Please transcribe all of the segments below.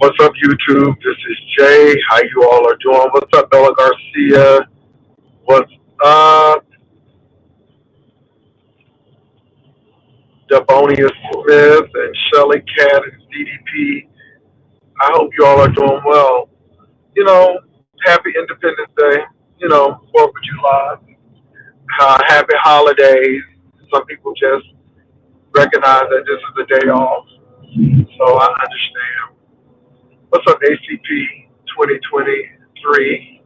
What's up, YouTube? This is Jay. How you all are doing? What's up, Bella Garcia? What's up, Dabonia Smith and Shelly Cat and DDP? I hope you all are doing well. Happy Independence Day. 4th of July. Happy holidays. Some people just recognize that this is a day off. So I understand. What's up, ACP 2023?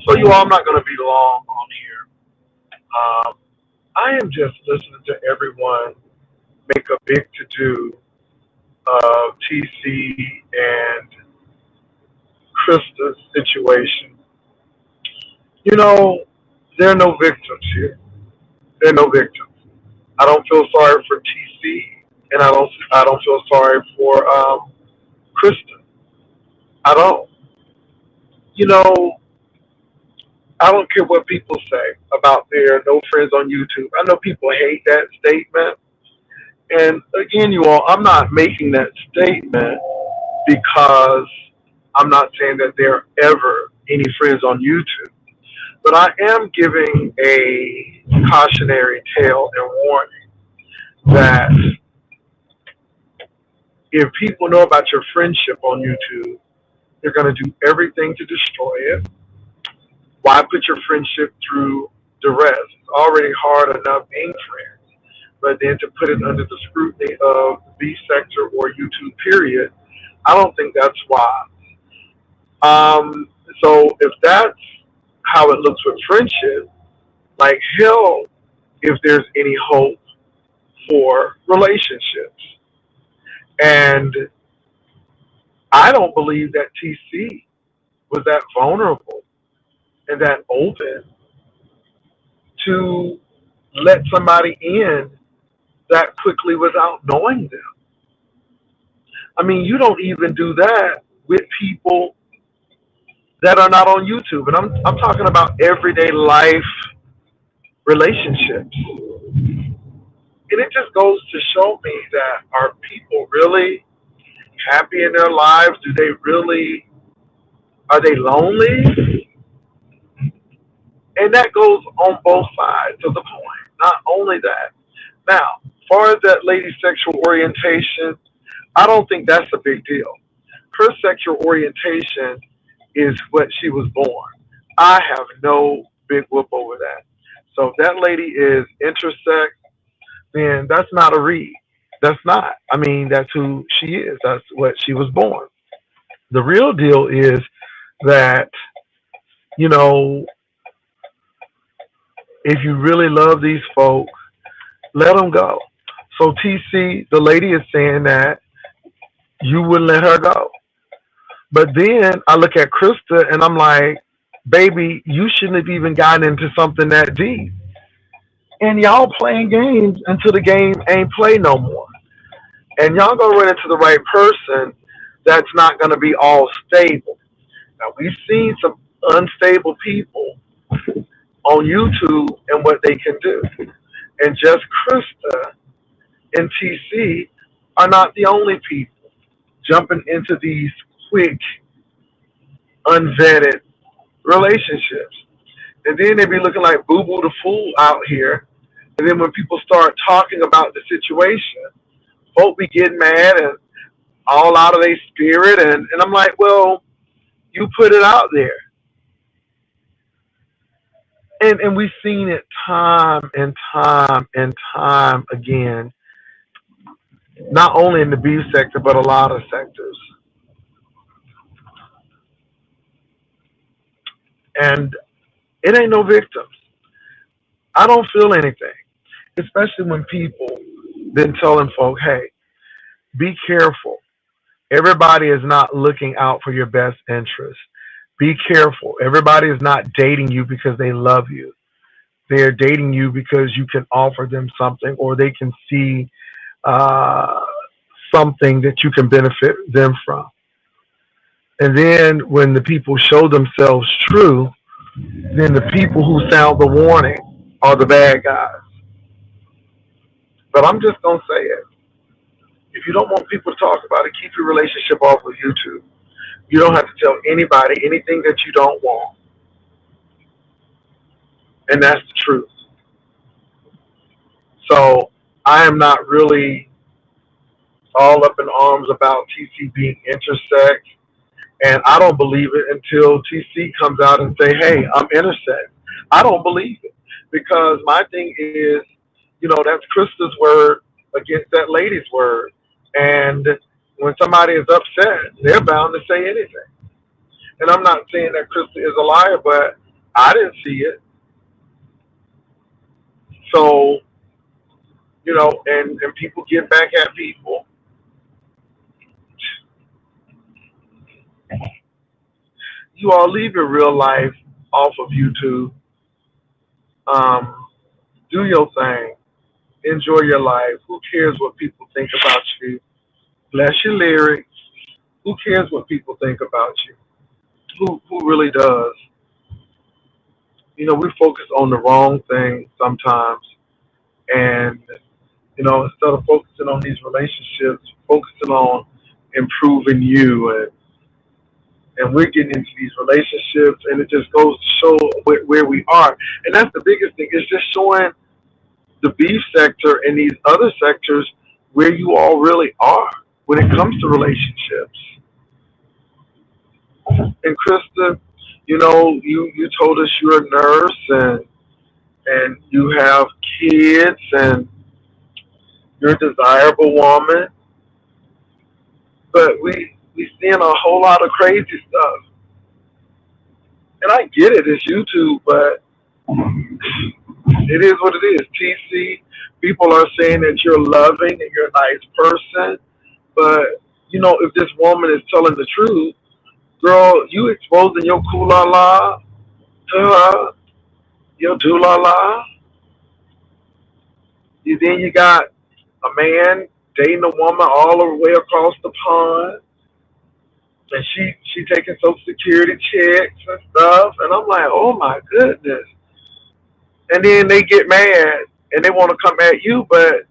So you all, I'm not going to be long on here. I am just listening to everyone make a big to-do of TC and Christa's situation. There are no victims here. There are no victims. I don't feel sorry for TC, and I don't feel sorry for Christa. I don't. I don't care what people say about their no friends on YouTube. I know people hate that statement. And again, you all, I'm not making that statement because I'm not saying that there are ever any friends on YouTube. But I am giving a cautionary tale and warning that if people know about your friendship on YouTube, they're going to do everything to destroy it. Why put your friendship through duress? It's already hard enough being friends. But then to put it under the scrutiny of the B sector or YouTube period, I don't think that's wise. So if that's how it looks with friendship, like hell, if there's any hope for relationships. And I don't believe that TC was that vulnerable and that open to let somebody in that quickly without knowing them. I mean, you don't even do that with people that are not on YouTube. And I'm talking about everyday life relationships. And it just goes to show me that are people really happy in their lives? Are they lonely? And that goes on both sides of the coin. Not only that. Now, as far as that lady's sexual orientation, I don't think that's a big deal. Her sexual orientation is what she was born. I have no big whoop over that. So if that lady is intersex, then that's not a read. That's not. I mean, that's who she is. That's what she was born. The real deal is that, if you really love these folks, let them go. So TC, the lady is saying that you wouldn't let her go. But then I look at Christa and I'm like, baby, you shouldn't have even gotten into something that deep. And y'all playing games until the game ain't play no more. And y'all gonna run into the right person that's not gonna be all stable. Now we've seen some unstable people on YouTube and what they can do. And just Christa and TC are not the only people jumping into these quick, unvetted relationships. And then they be looking like Boo Boo the Fool out here. And then when people start talking about the situation, folk be getting mad and all out of their spirit. And I'm like, well, you put it out there. And we've seen it time and time and time again, not only in the B sector, but a lot of sectors. And it ain't no victims. I don't feel anything, especially when people been telling folk, hey, be careful. Everybody is not looking out for your best interest. Be careful. Everybody is not dating you because they love you. They're dating you because you can offer them something, or they can see something that you can benefit them from. And then when the people show themselves true, then the people who sound the warning are the bad guys. But I'm just going to say it. If you don't want people to talk about it, keep your relationship off of YouTube. You don't have to tell anybody anything that you don't want. And that's the truth. So I am not really all up in arms about TC being intersex. And I don't believe it until TC comes out and say, hey, I'm intersex. I don't believe it. Because my thing is, that's Krista's word against that lady's word. And when somebody is upset, they're bound to say anything. And I'm not saying that Krista is a liar, but I didn't see it. So, and people get back at people. You all leave your real life off of YouTube. Do your thing. Enjoy your life. Who cares what people think about you? Bless your lyrics. Who cares what people think about you? Who really does? We focus on the wrong thing sometimes. And, instead of focusing on these relationships, focusing on improving you. And we're getting into these relationships, and it just goes to show where we are. And that's the biggest thing. It's just showing the beef sector and these other sectors where you all really are when it comes to relationships. And Krista, you told us you're a nurse and you have kids and you're a desirable woman, but we seeing a whole lot of crazy stuff. And I get it, it's YouTube, but it is what it is. TC, people are saying that you're loving and you're a nice person, but if this woman is telling the truth, girl, you exposing your kulala to her, your doolala. Then you got a man dating a woman all the way across the pond, and she taking Social Security checks and stuff, and I'm like, oh my goodness. And then they get mad and they want to come at you, but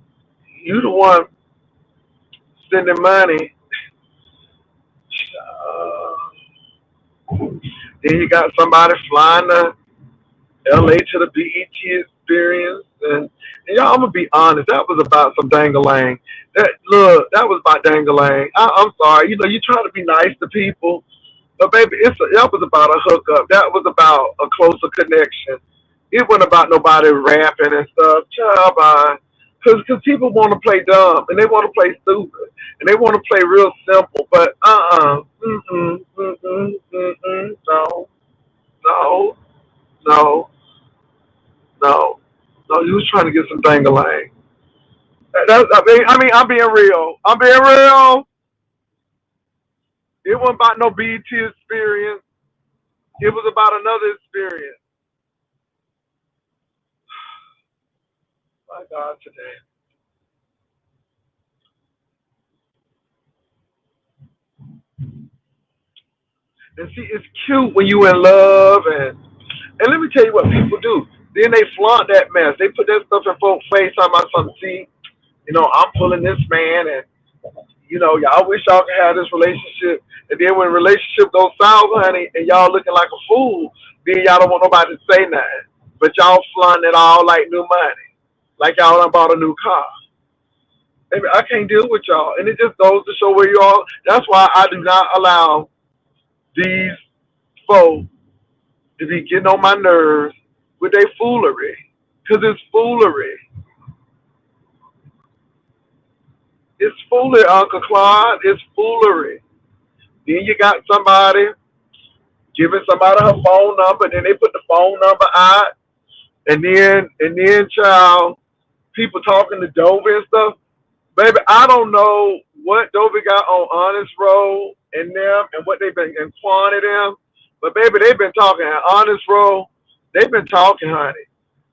you the one sending money. Then you got somebody flying to LA to the BET experience, and y'all, I'm gonna be honest, that was about some dangalang. That was about dangalang. I'm sorry, you try to be nice to people, but baby, that was about a hookup. That was about a closer connection. It wasn't about nobody rapping and stuff. Child, bye. Because people want to play dumb, and they want to play stupid, and they want to play real simple, but no, no, no, no. No, you was trying to get some dangalang. I'm being real. I'm being real. It wasn't about no BET experience. It was about another experience. My God, today. And see, it's cute when you in love, and let me tell you what people do. Then they flaunt that mess. They put that stuff in folks' face. Talking about something. See, I'm pulling this man, and y'all wish y'all could have this relationship. And then when the relationship goes south, honey, and y'all looking like a fool, then y'all don't want nobody to say nothing. But y'all flaunting it all like new money, like y'all done bought a new car. Baby, I can't deal with y'all, and it just goes to show where you are. That's why I do not allow these folks to be getting on my nerves with their foolery, because it's foolery. It's foolery, Uncle Claude. It's foolery. Then you got somebody giving somebody her phone number, then they put the phone number out, and then child, people talking to Dovey and stuff. Baby, I don't know what Dovey got on Honest Roll and them and what they've been in Quan them, but baby, they've been talking at Honest Roll. They've been talking, honey.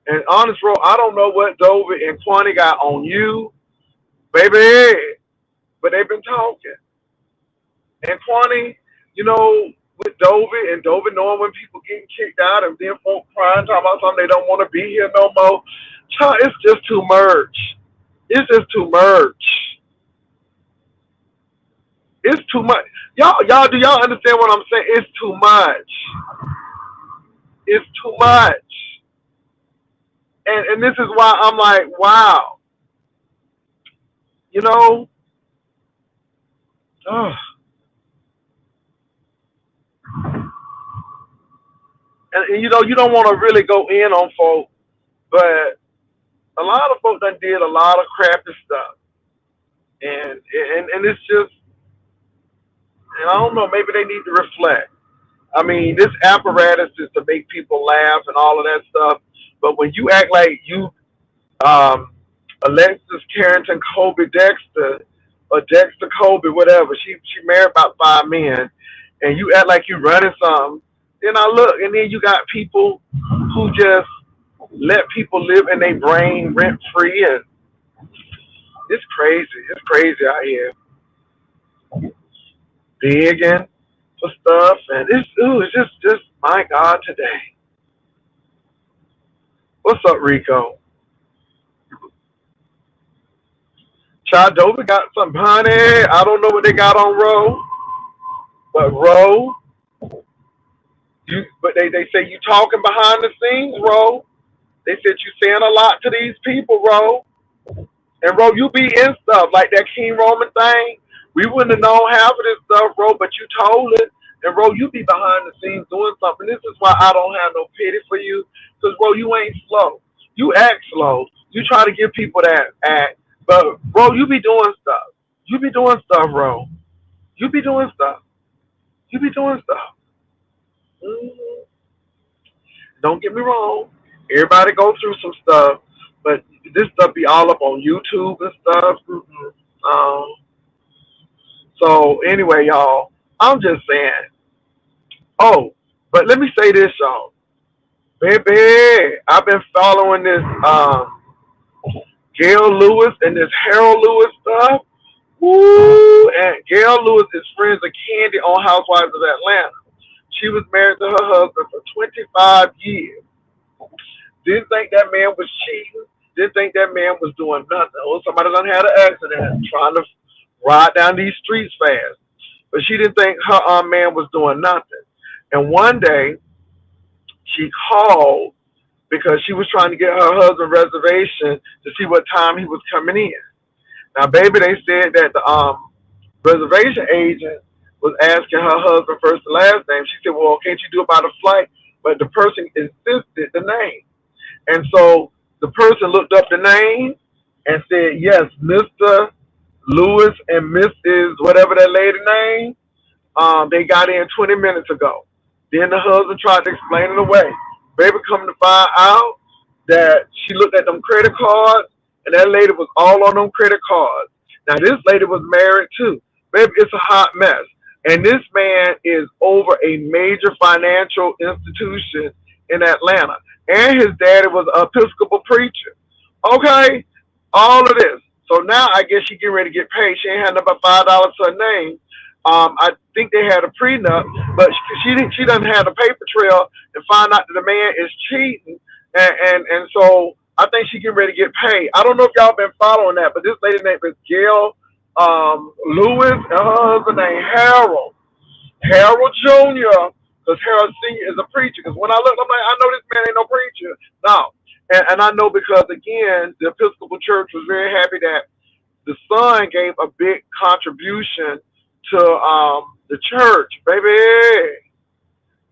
And Honest Roll, I don't know what Dovey and Quani got on you, baby, but they've been talking. And Quani, with Dovey and Dovey knowing when people getting kicked out and then folk crying, talking about something they don't want to be here no more. Child, it's just too much. It's just too much. It's too much. Y'all, do y'all understand what I'm saying? It's too much. It's too much. And this is why I'm like, wow, you know, ugh. And you know, you don't want to really go in on folks, but a lot of folks done did a lot of crappy stuff, and it's just, and I don't know, maybe they need to reflect. I mean, this apparatus is to make people laugh and all of that stuff, but when you act like you, um, Alexis Carrington Kobe Dexter, or Dexter Kobe, whatever, she married about 5 men, and you act like you running something, then I look, and then you got people who just let people live in their brain rent free, and it's crazy. It's crazy out here, digging for stuff, and it's just my God today. What's up, Rico? Chadova got some honey. I don't know what they got on Roe, but Roe, but they say you talking behind the scenes, Roe. They said you saying a lot to these people, Roe. And Ro, you be in stuff like that King Roman thing. We wouldn't have known half of this stuff, Ro, but you told it. And Ro, you be behind the scenes doing something. This is why I don't have no pity for you. Because Ro, you ain't slow. You act slow. You try to give people that act. But Ro, you be doing stuff. You be doing stuff, Ro. You be doing stuff. You be doing stuff. Hmm. Don't get me wrong. Everybody go through some stuff. But this stuff be all up on YouTube and stuff. Um, So anyway, y'all, I'm just saying. Oh, but let me say this, y'all. Baby, I've been following this Gail Lewis and this Harold Lewis stuff. Woo! And Gail Lewis is friends of Candy on Housewives of Atlanta. She was married to her husband for 25 years. Didn't think that man was cheating. Didn't think that man was doing nothing. Oh, somebody done had an accident trying to ride down these streets fast. But she didn't think her man was doing nothing. And one day, she called because she was trying to get her husband reservation to see what time he was coming in. Now, baby, they said that the reservation agent was asking her husband first and last name. She said, well, can't you do it by the flight? But the person insisted the name. And so the person looked up the name and said, yes, Mr. Lewis and Mrs. whatever that lady name. They got in 20 minutes ago. Then the husband tried to explain it away. Baby come to find out that she looked at them credit cards and that lady was all on them credit cards. Now this lady was married too. Baby, it's a hot mess. And this man is over a major financial institution in Atlanta. And his daddy was an Episcopal preacher. Okay? All of this. So now I guess she getting ready to get paid. She ain't had about $5 to her name. I think they had a prenup, but she doesn't have a paper trail and find out that the man is cheating, and so I think she getting ready to get paid. I don't know if y'all been following that, but this lady named is Gail Lewis, and her husband named Harold Jr. Because Harold Sr. is a preacher. Because when I look, I'm like, I know this man ain't no preacher. No, and I know because again, the Episcopal Church was very happy that the son gave a big contribution to the church, baby,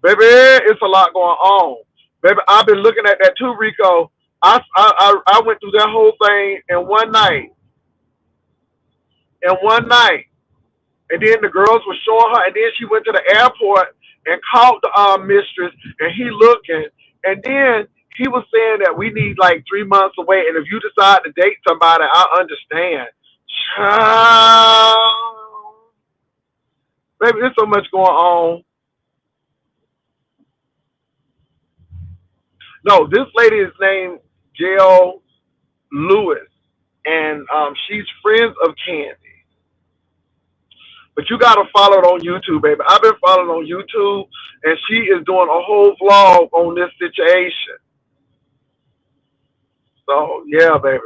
it's a lot going on, baby. I've been looking at that too, Rico. I went through that whole thing in one night, and then the girls were showing her, and then she went to the airport and called the mistress, and he looking, and then he was saying that we need like 3 months away, and if you decide to date somebody, I understand. Child. Baby, there's so much going on. No, this lady is named Gail Lewis, and she's friends of Candy. But you gotta follow it on YouTube, baby. I've been following on YouTube, and she is doing a whole vlog on this situation. So yeah, baby.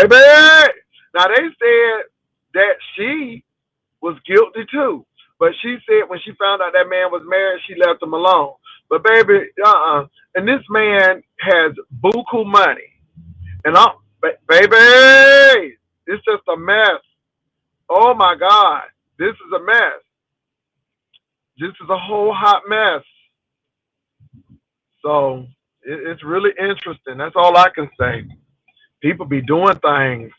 baby. Now they said that she was guilty too, but she said when she found out that man was married, she left him alone. But baby, and this man has buku money, and baby, it's just a mess. Oh my God, this is a mess. This is a whole hot mess. So it's really interesting. That's all I can say. People be doing things.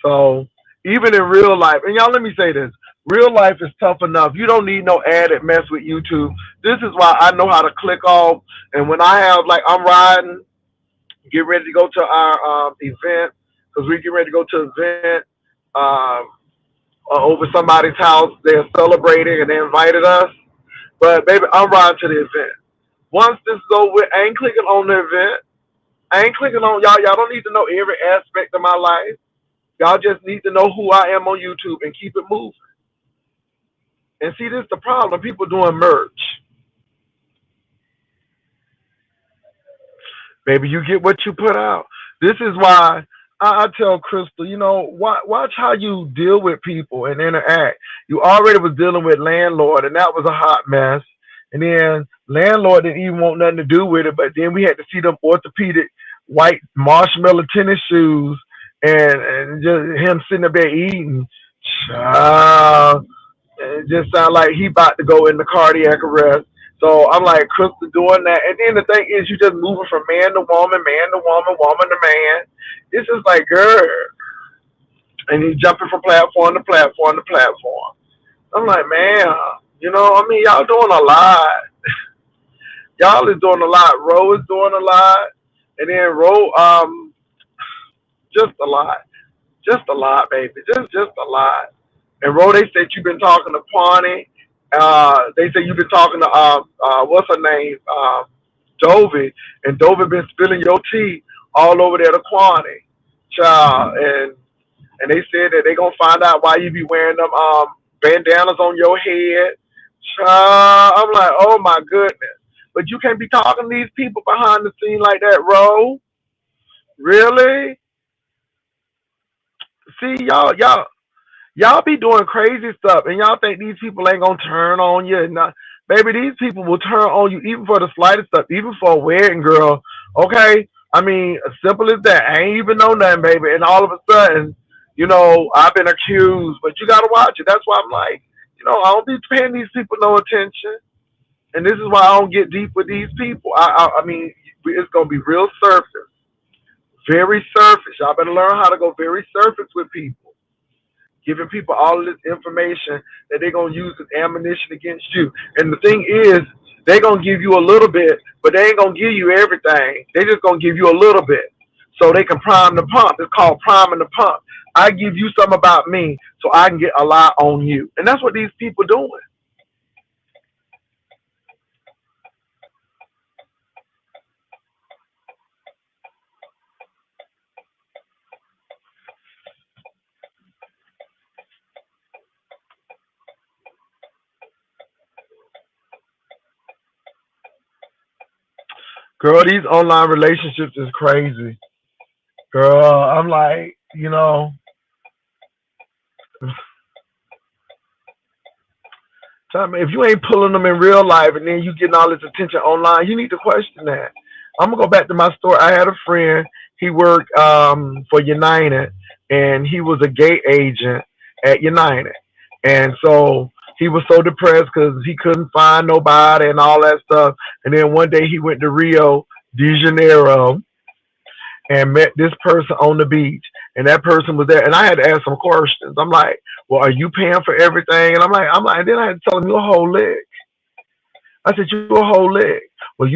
So even in real life, and y'all, let me say this: real life is tough enough. You don't need no added mess with YouTube. This is why I know how to click off. And when I have, like, I'm riding, get ready to go to our event, because we get ready to go to an event over somebody's house. They're celebrating and they invited us. But baby, I'm riding to the event. Once this is over with, I ain't clicking on the event. I ain't clicking on y'all. Y'all don't need to know every aspect of my life. Y'all just need to know who I am on YouTube and keep it moving. And see, this is the problem. People doing merch. Baby, you get what you put out. This is why I tell Crystal, watch how you deal with people and interact. You already was dealing with landlord, and that was a hot mess. And then landlord didn't even want nothing to do with it, but then we had to see them orthopedic white marshmallow tennis shoes and just him sitting up there eating. It just sounded like he about to go into cardiac arrest. So I'm like, Crystal doing that. And then the thing is, you just moving from man to woman, woman to man. It's just like, girl. And he's jumping from platform to platform to platform. I'm like, man, y'all doing a lot. Y'all is doing a lot. Ro is doing a lot. And then Ro, just a lot. Just a lot, baby. Just a lot. And Ro, they said you've been talking to Pawnee. They say you've been talking to what's her name, Dovey, and Dovey been spilling your tea all over there to Quani, child. And they said that they gonna find out why you be wearing them bandanas on your head, child. I'm like, oh my goodness, but you can't be talking to these people behind the scene like that, Ro. Really? See, y'all be doing crazy stuff, and y'all think these people ain't gonna turn on you. Nah, baby, these people will turn on you even for the slightest stuff, even for a wedding, girl. Okay? I mean, as simple as that. I ain't even know nothing, baby. And all of a sudden, I've been accused, but you gotta watch it. That's why I'm like, I don't be paying these people no attention. And this is why I don't get deep with these people. I mean, it's gonna be real surface. Very surface. Y'all better learn how to go very surface with people. Giving people all of this information that they're going to use as ammunition against you. And the thing is, they're going to give you a little bit, but they ain't going to give you everything. They're just going to give you a little bit so they can prime the pump. It's called priming the pump. I give you something about me so I can get a lot on you. And that's what these people doing. Girl, these online relationships is crazy. Girl, I'm like, if you ain't pulling them in real life and then you getting all this attention online, you need to question that. I'm gonna go back to my story. I had a friend. He worked for United, and he was a gay agent at United, and so he was so depressed because he couldn't find nobody and all that stuff. And then one day he went to Rio de Janeiro and met this person on the beach, and that person was there. And I had to ask some questions. I'm like, well, are you paying for everything? And I'm like, and then I had to tell him, you a whole leg. I said, you a whole leg. Well,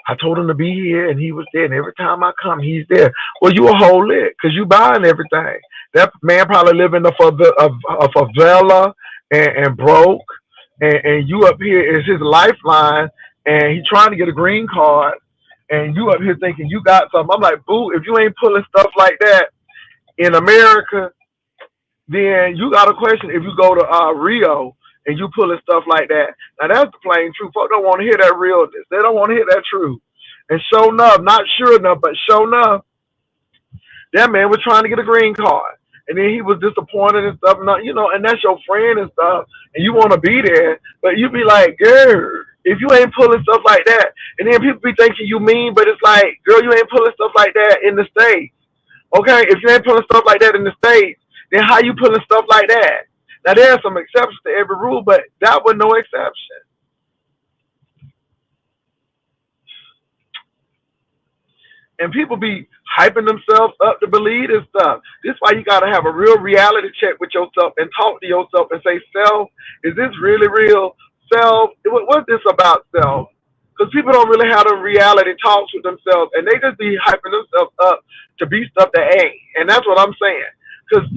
I told him to be here, and he was there. And every time I come, he's there. Well, you a whole leg because you buying everything. That man probably live in a favela and broke, and you up here is his lifeline, and he trying to get a green card, and you up here thinking you got something. I'm like, boo, if you ain't pulling stuff like that in America, then you got a question if you go to Rio and you pulling stuff like that. Now, that's the plain truth. Folks don't want to hear that realness. They don't want to hear that truth. And sure enough, not sure enough, but sure enough, That man was trying to get a green card. And then he was disappointed and stuff, and that's your friend and stuff, and you want to be there, but you be like, girl, if you ain't pulling stuff like that, and then people be thinking you mean, but it's like, girl, you ain't pulling stuff like that in the States. Okay, if you ain't pulling stuff like that in the States, then how you pulling stuff like that? Now there are some exceptions to every rule, but that was no exception. And people be hyping themselves up to believe this stuff. This is why you gotta have a real reality check with yourself and talk to yourself and say, self, is this really real? Self, what's this about self? Because people don't really have the reality talks with themselves, and they just be hyping themselves up to be stuff that ain't. And that's what I'm saying. Because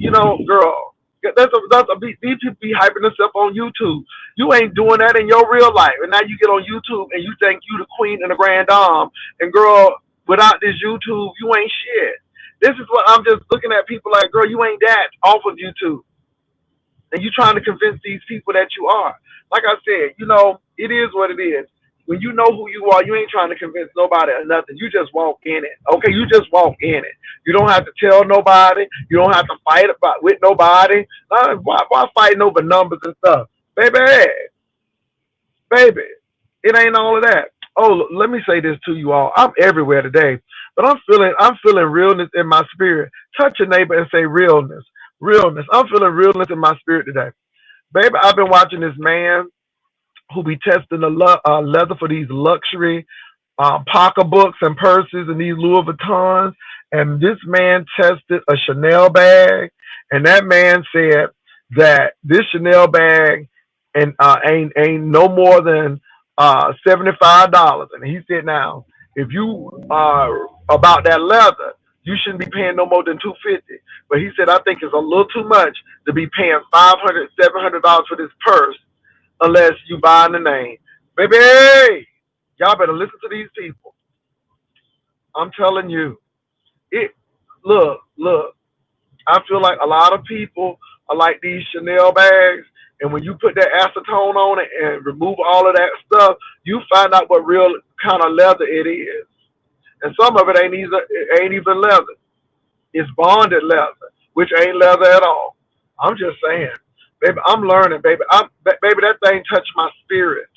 girl, these people be hyping themselves on YouTube. You ain't doing that in your real life, and now you get on YouTube and you think you the queen and the grand dame, and girl, without this YouTube, you ain't shit. This is what I'm just looking at people like, girl, you ain't that off of YouTube. And you trying to convince these people that you are. Like I said, it is what it is. When you know who you are, you ain't trying to convince nobody or nothing. You just walk in it. Okay, you just walk in it. You don't have to tell nobody. You don't have to fight with nobody. Why fighting over numbers and stuff? Baby, it ain't all of that. Oh, let me say this to you all. I'm everywhere today, but I'm feeling realness in my spirit. Touch your neighbor and say realness. Realness. I'm feeling realness in my spirit today. Baby, I've been watching this man who be testing the leather for these luxury pocketbooks and purses and these Louis Vuittons. And this man tested a Chanel bag, and that man said that this Chanel bag ain't no more than $75. And he said, now, if you are about that leather, you shouldn't be paying no more than $250. But he said, I think it's a little too much to be paying $500, $700 for this purse unless you buy the name. Baby, y'all better listen to these people. I'm telling you. Look. I feel like a lot of people are like these Chanel bags, and when you put that acetone on it and remove all of that stuff, you find out what real kind of leather it is. And some of it ain't even leather. It's bonded leather, which ain't leather at all. I'm just saying, baby, I'm learning, baby. Baby, that thing touched my spirit.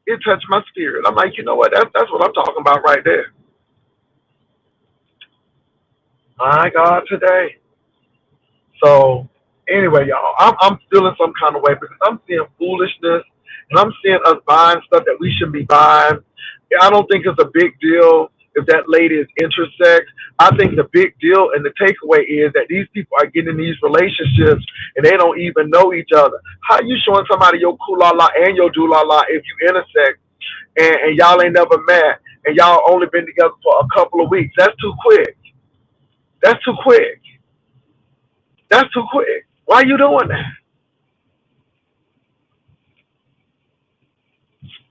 It touched my spirit. I'm like, you know what? That's what I'm talking about right there. My God, today. So anyway, y'all, I'm feeling some kind of way because I'm seeing foolishness and I'm seeing us buying stuff that we shouldn't be buying. I don't think it's a big deal if that lady is intersex. I think the big deal and the takeaway is that these people are getting in these relationships and they don't even know each other. How you showing somebody your kulala and your dulala if you intersex and y'all ain't never met and y'all only been together for a couple of weeks? That's too quick. That's too quick. That's too quick. Why are you doing that?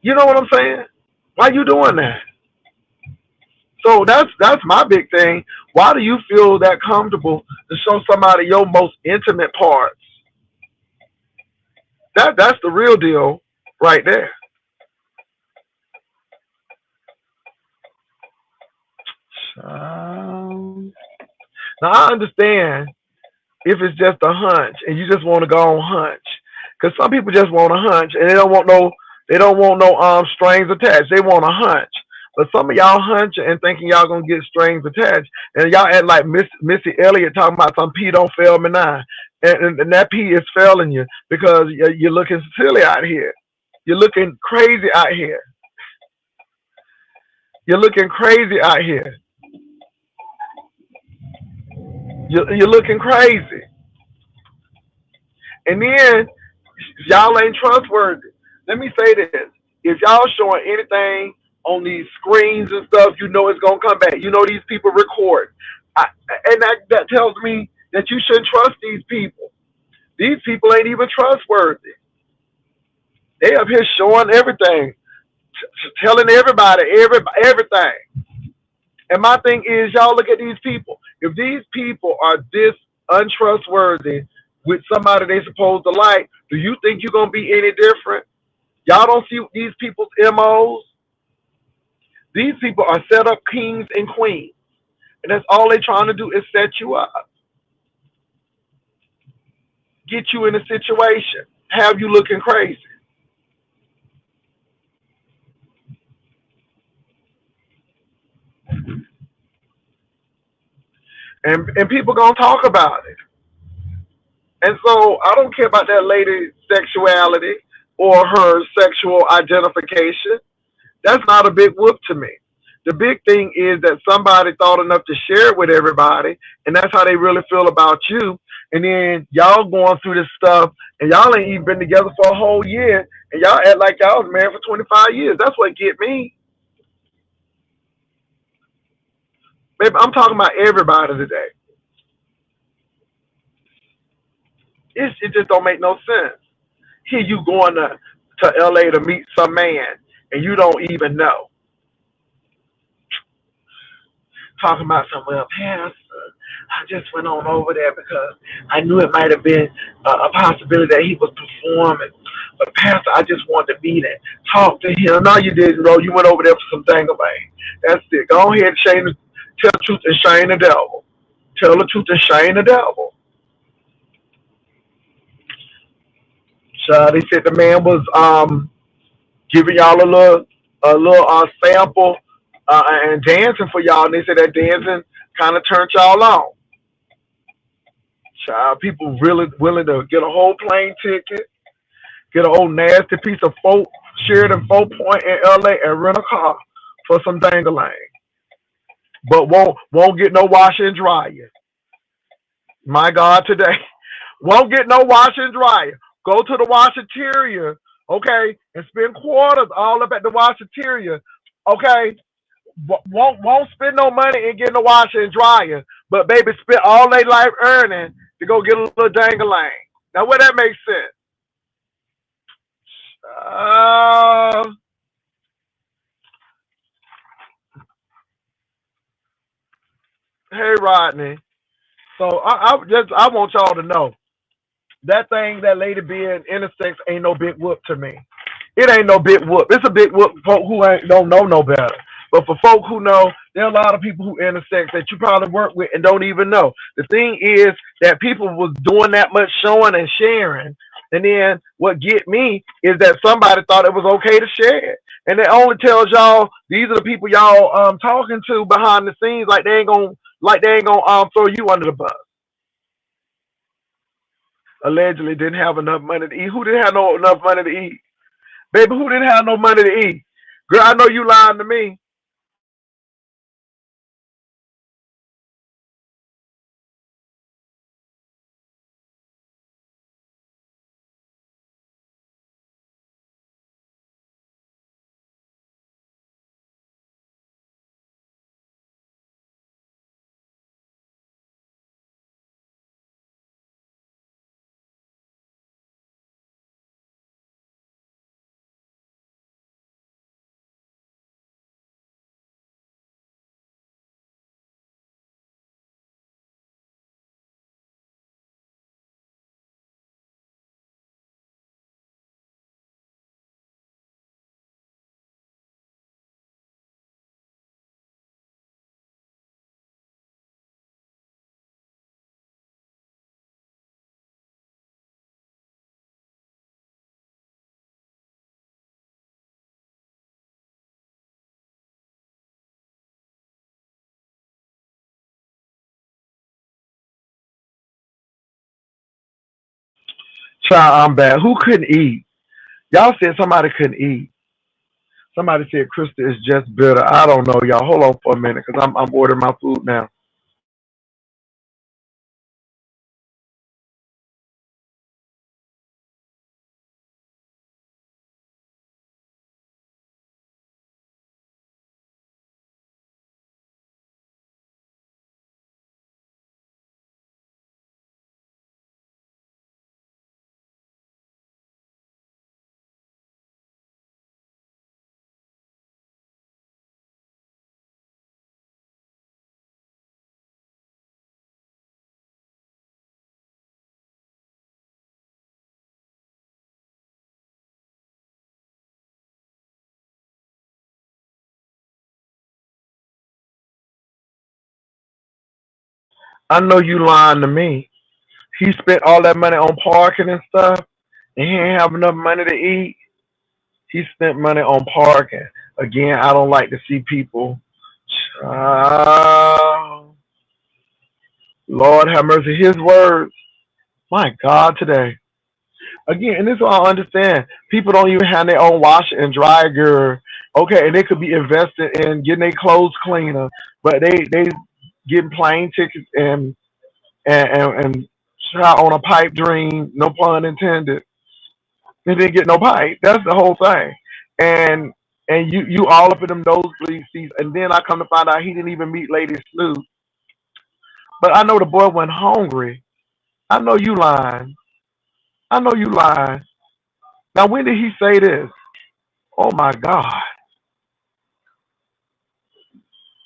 You know what I'm saying? Why are you doing that? So that's my big thing. Why do you feel that comfortable to show somebody your most intimate parts? That's the real deal right there. Um, Now I understand if it's just a hunch and you just want to go on hunch, because some people just want a hunch and they don't want no strings attached. They want a hunch. But some of y'all hunching and thinking y'all gonna get strings attached, and y'all act like Missy Elliott talking about some P don't fail me now, and that P is failing you because you're looking silly out here. You're looking crazy out here. You're looking crazy out here. You're looking crazy. And then y'all ain't trustworthy. Let me say this. If y'all showing anything on these screens and stuff, you know it's gonna come back. You know these people record. And that tells me that you shouldn't trust these people. These people ain't even trustworthy. They up here showing everything, telling everything. And my thing is, y'all look at these people. If these people are this untrustworthy with somebody they supposed to like, do you think you're gonna be any different? Y'all don't see these people's MOs. These people are set up kings and queens. And that's all they trying to do is set you up, get you in a situation, have you looking crazy. And people gonna talk about it. And so I don't care about that lady's sexuality or her sexual identification. That's not a big whoop to me. The big thing is that somebody thought enough to share it with everybody, and that's how they really feel about you. And then y'all going through this stuff, and y'all ain't even been together for a whole year, and y'all act like y'all was married for 25 years. That's what get me. Baby, I'm talking about everybody today. It just don't make no sense. Here you going to LA to meet some man, and you don't even know. Talking about some, well, Pastor, I just went on over there because I knew it might have been a possibility that he was performing. But Pastor, I just wanted to meet and talk to him. No, you didn't, bro. You went over there for some dangling. That's it. Go ahead and tell the truth and shame the devil. Tell the truth and shame the devil. So they said the man was giving y'all a little sample and dancing for y'all. And they said that dancing kind of turned y'all on. Child, people really willing to get a whole plane ticket, get a old nasty piece of Sheridan 4 Point in LA and rent a car for some dangling. But won't get no washer and dryer. My God, today. Won't get no washer and dryer. Go to the washateria, okay, and spend quarters all up at the washateria, okay? Won't spend no money and get no washer and dryer, but baby spend all their life earning to go get a little dangling. Now, where that makes sense? Uh, hey Rodney. So I want y'all to know that thing that lady being intersex ain't no big whoop to me. It ain't no big whoop. It's a big whoop for folk who don't know no better. But for folk who know, there are a lot of people who intersex that you probably work with and don't even know. The thing is that people was doing that much showing and sharing. And then what get me is that somebody thought it was okay to share it. And it only tells y'all these are the people y'all talking to behind the scenes like they ain't gonna throw you under the bus. Allegedly didn't have enough money to eat. Who didn't have no enough money to eat? Baby, who didn't have no money to eat? Girl, I know you lying to me. Child, I'm bad. Who couldn't eat? Y'all said somebody couldn't eat. Somebody said Krista is just bitter. I don't know, y'all. Hold on for a minute, cause I'm ordering my food now. I know you lying to me. He spent all that money on parking and stuff, and he ain't have enough money to eat. He spent money on parking. Again, I don't like to see people. Uh, Lord have mercy. His words. My God, today. Again, and this is what I understand. People don't even have their own washer and dryer. Okay, and they could be invested in getting their clothes cleaner, but they getting plane tickets and try on a pipe dream. No pun intended. They didn't get no pipe. That's the whole thing. And and you all up in them nosebleed seats, and then I come to find out he didn't even meet Lady Snoop. But I know the boy went hungry. I know you lying. I know you lying. Now when did he say this? Oh my God.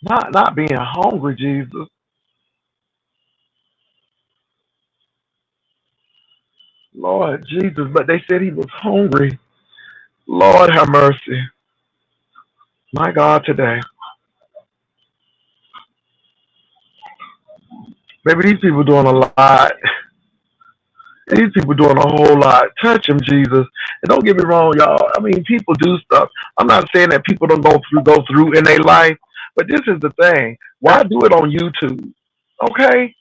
Not being hungry, Jesus. Lord Jesus. But they said he was hungry. Lord have mercy. My God today. Maybe these people doing a lot. These people doing a whole lot. Touch them, Jesus. And don't get me wrong, y'all. I mean, people do stuff. I'm not saying that people don't go through in their life, but this is the thing. Why do it on YouTube? Okay,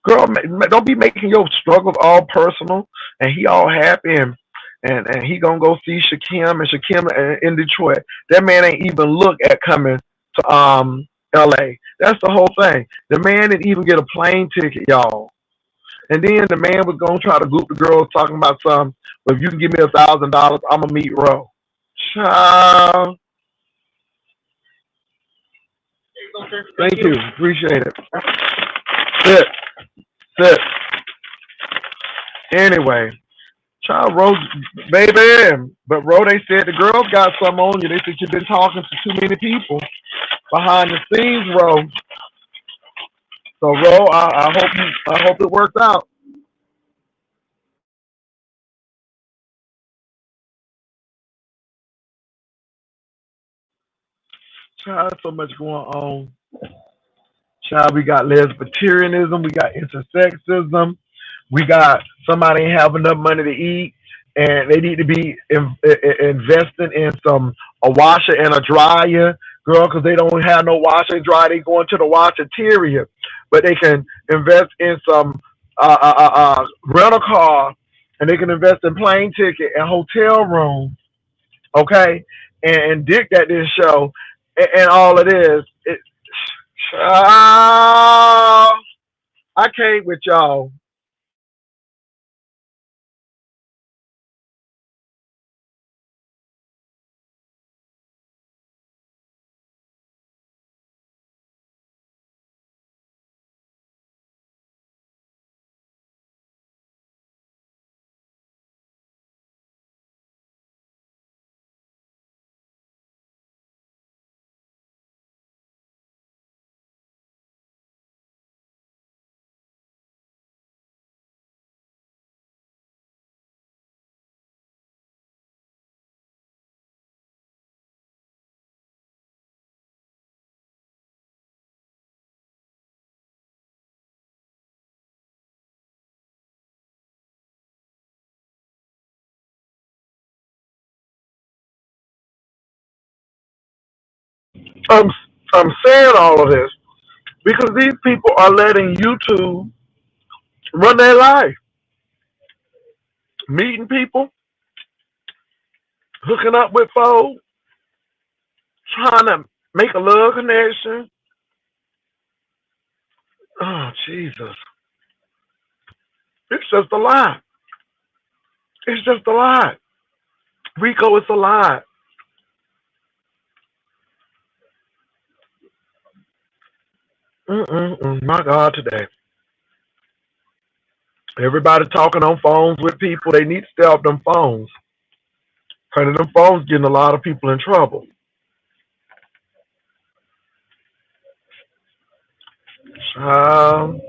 girl, don't be making your struggles all personal. And he all happy and he gonna go see Shakim in Detroit. That man ain't even look at coming to L.A. That's the whole thing. The man didn't even get a plane ticket, y'all. And then the man was gonna try to group the girls talking about some. Well, if you can give me $1,000, I'ma meet Ro. Child, thank you, appreciate it. Sit, sit. Anyway, child, Ro, baby, but Ro, they said the girls got some on you. They said you've been talking to too many people behind the scenes, Ro. So Ro, I hope it works out. Child, so much going on. Child, we got lesbianism, we got intersexism, we got somebody ain't have enough money to eat, and they need to be investing in some a washer and a dryer, girl, because they don't have no washer and dryer. They going to the washateria, but they can invest in some rental car, and they can invest in plane ticket and hotel room, okay, and dick at this show, and all it is. Uh, I can't with y'all. I'm I'm saying all of this because these people are letting YouTube run their life, meeting people, hooking up with folks, trying to make a love connection. Oh Jesus, it's just a lot. It's just a lot. Rico, it's a lot. My God, today everybody talking on phones with people. They need to stay off them phones. Cause them phones getting a lot of people in trouble. Um,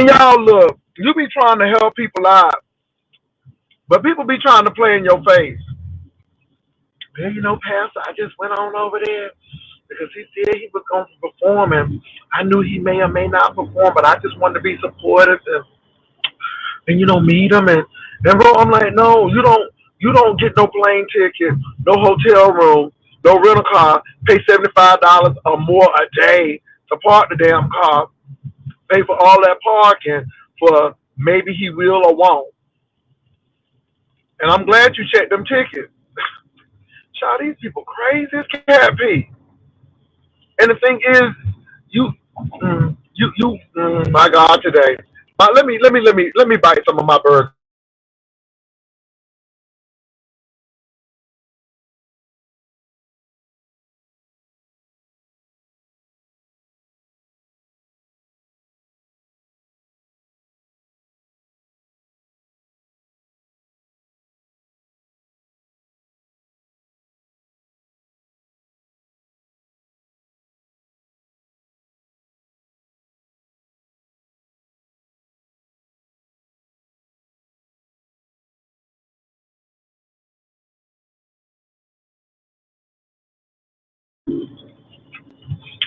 And y'all look, you be trying to help people out, but people be trying to play in your face. Well, Pastor, I just went on over there because he said he was going to perform, and I knew he may or may not perform, but I just wanted to be supportive and meet him. And bro, I'm like, no, you don't get no plane ticket, no hotel room, no rental car, pay $75 or more a day to park the damn car, pay for all that parking for maybe he will or won't. And I'm glad you checked them tickets. Child, these people crazy as cat be. And the thing is, my God, today. Let me bite some of my birds.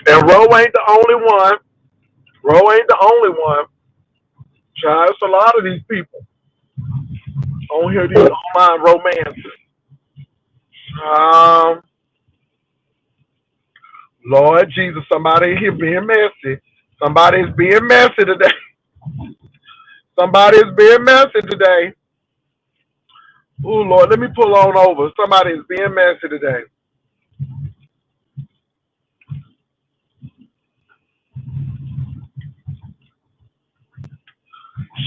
And Roe ain't the only one. Roe ain't the only one. Child, it's a lot of these people on here, these online romances. Um, Lord Jesus, somebody here being messy. Somebody's being messy today. Somebody is being messy today. Oh Lord, let me pull on over. Somebody is being messy today.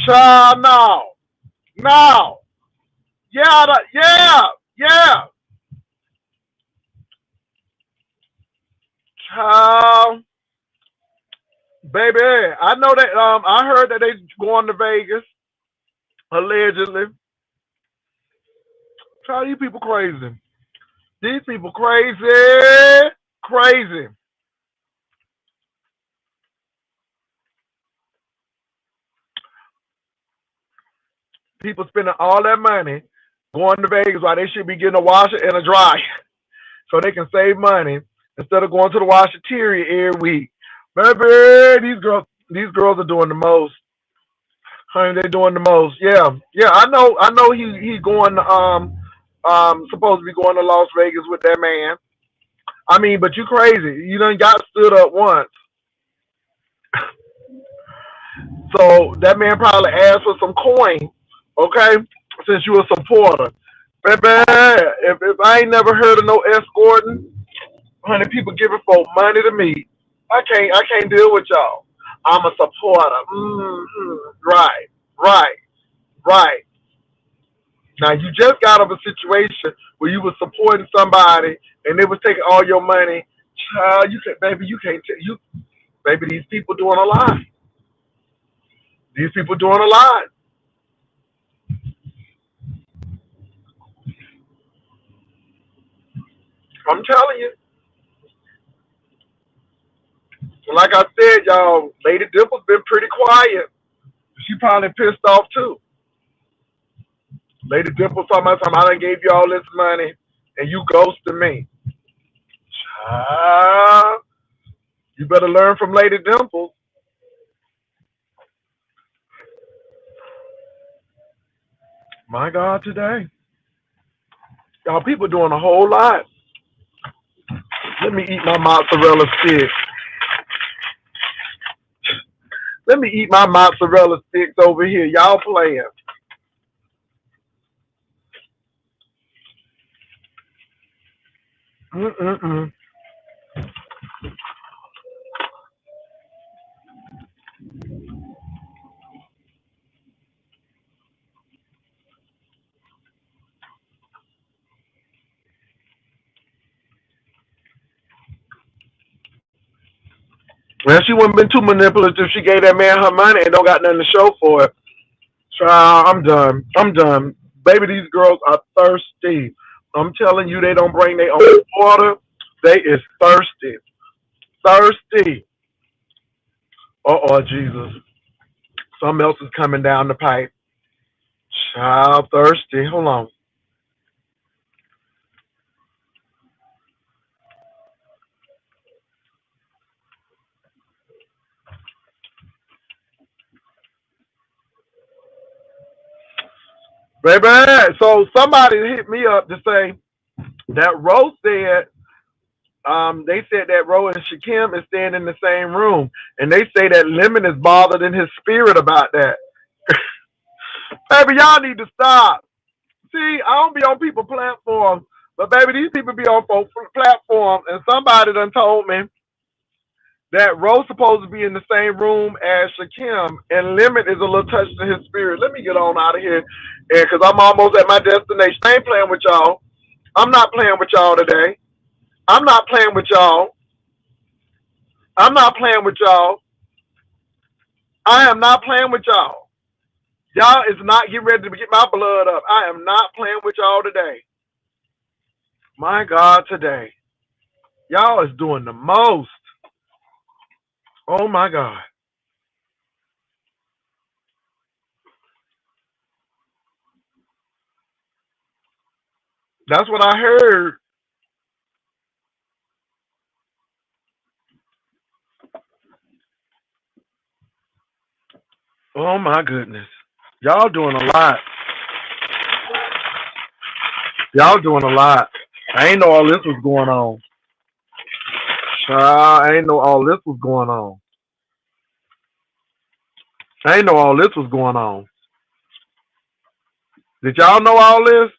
Child, no. No. Yeah, yeah, yeah. Child, baby, I know that. I heard that they going to Vegas allegedly. Child, these people crazy. These people crazy, crazy. People spending all that money going to Vegas while they should be getting a washer and a dryer so they can save money instead of going to the washateria every week. Baby, these girls are doing the most. Honey, they're doing the most. Yeah, yeah. I know. He going to supposed to be going to Las Vegas with that man. I mean, but you crazy. You done got stood up once. So that man probably asked for some coin, okay? Since you a supporter. Baby, if I ain't never heard of no escorting, honey, people giving for money to me. I can't deal with y'all. I'm a supporter. Right, right, right. Now you just got out of a situation where you were supporting somebody and they was taking all your money. Child, you can't tell you, baby. These people doing a lot. These people doing a lot. I'm telling you. Like I said, y'all, Lady Dimple's been pretty quiet. She probably pissed off too. Lady Dimple talking about something. I done gave you all this money and you ghosted me. Ah, you better learn from Lady Dimple. My God, today. Y'all people doing a whole lot. Let me eat my mozzarella sticks. Let me eat my mozzarella sticks over here. Y'all playing. Mm-mm-mm. Well, she wouldn't been too manipulative. She gave that man her money and don't got nothing to show for it. Child, I'm done. I'm done. Baby, these girls are thirsty. I'm telling you, they don't bring their own water. They is thirsty. Thirsty. Oh, Jesus. Something else is coming down the pipe. Child thirsty. Hold on. Baby, so somebody hit me up to say that Rose said, they said that Ro and Shakim is staying in the same room, and they say that Lemon is bothered in his spirit about that. Baby, y'all need to stop. See, I don't be on people platforms, but baby, these people be on folks platforms, and somebody done told me that Ro's supposed to be in the same room as Shakim, and Lemon is a little touched in his spirit. Let me get on out of here, and because I'm almost at my destination. I ain't playing with y'all. I'm not playing with y'all today. I'm not playing with y'all. I'm not playing with y'all. I am not playing with y'all. Y'all is not getting ready to get my blood up. I am not playing with y'all today. My God, today. Y'all is doing the most. Oh my God. That's what I heard. Oh my goodness. Y'all doing a lot. Y'all doing a lot. I ain't know all this was going on. I ain't know all this was going on. I ain't know all this was going on. Did y'all know all this?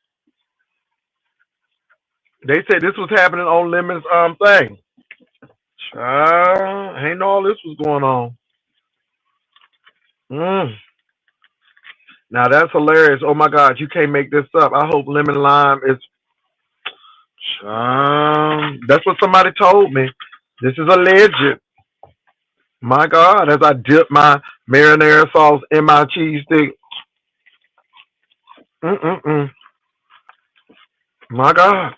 They said this was happening on Lemon's thing. I ain't know all this was going on. Mm. Now that's hilarious. Oh my God, you can't make this up. I hope Lemon Lime is. That's what somebody told me. This is alleged. My God, as I dip my marinara sauce in my cheese stick. Mm-mm-mm. My God.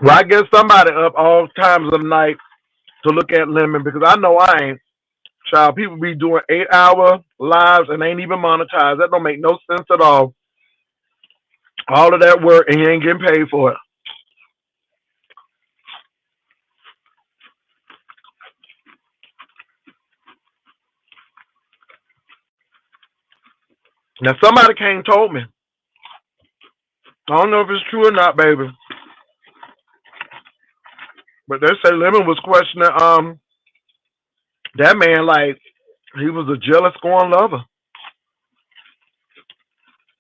Well, I guess somebody up all times of the night to look at Lemon because I know I ain't. Child, people be doing 8-hour lives and ain't even monetized. That don't make no sense at all. All of that work and you ain't getting paid for it. Now somebody came and told me. I don't know if it's true or not, baby. But they say Lemon was questioning that man like he was a jealous scorn lover.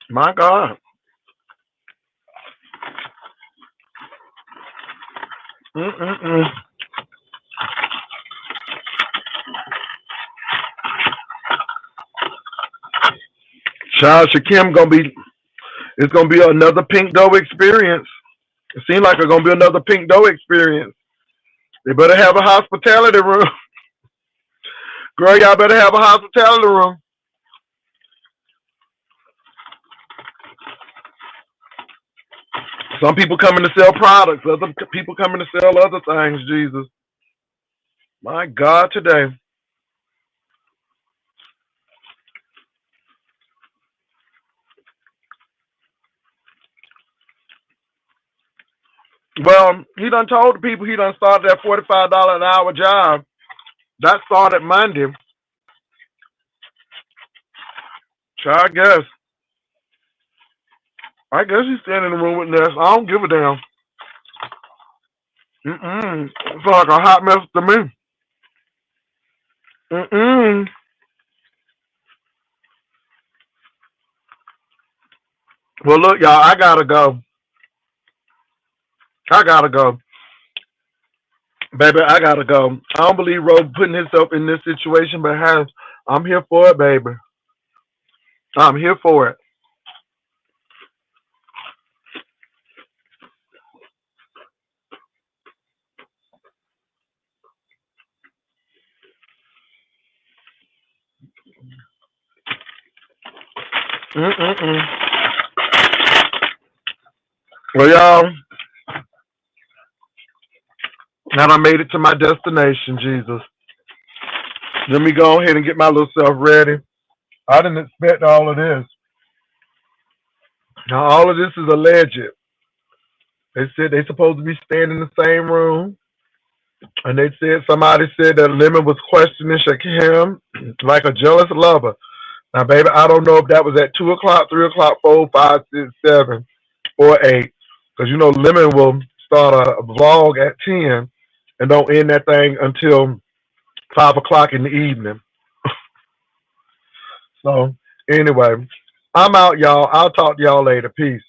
My God. Mm-mm-mm. Child Shakim gonna be it's gonna be another pink dough experience. It seems like it's gonna be another pink dough experience. They better have a hospitality room. Girl, y'all better have a hospitality room. Some people coming to sell products, other people coming to sell other things, Jesus. My God, today. Well, he done told the people he done started that $45 an hour job. That started Monday. So I guess. I guess he's standing in the room with Ness. I don't give a damn. Mm-mm. It's like a hot mess to me. Mm-mm. Well, look, y'all, I gotta go. I gotta go. Baby, I gotta go. I don't believe Rose putting himself in this situation, but has I'm here for it, baby. I'm here for it. Mm-mm-mm. Well, y'all, now I made it to my destination, Jesus. Let me go ahead and get my little self ready. I didn't expect all of this. Now, all of this is alleged. They said they supposed to be staying in the same room. And they said somebody said that Lemon was questioning Shakim like a jealous lover. Now, baby, I don't know if that was at 2 o'clock, 3 o'clock, 4, 5, 6, 7, or 8. Because you know Lemon will start a vlog at 10 and don't end that thing until 5 o'clock in the evening. So anyway, I'm out, y'all. I'll talk to y'all later. Peace.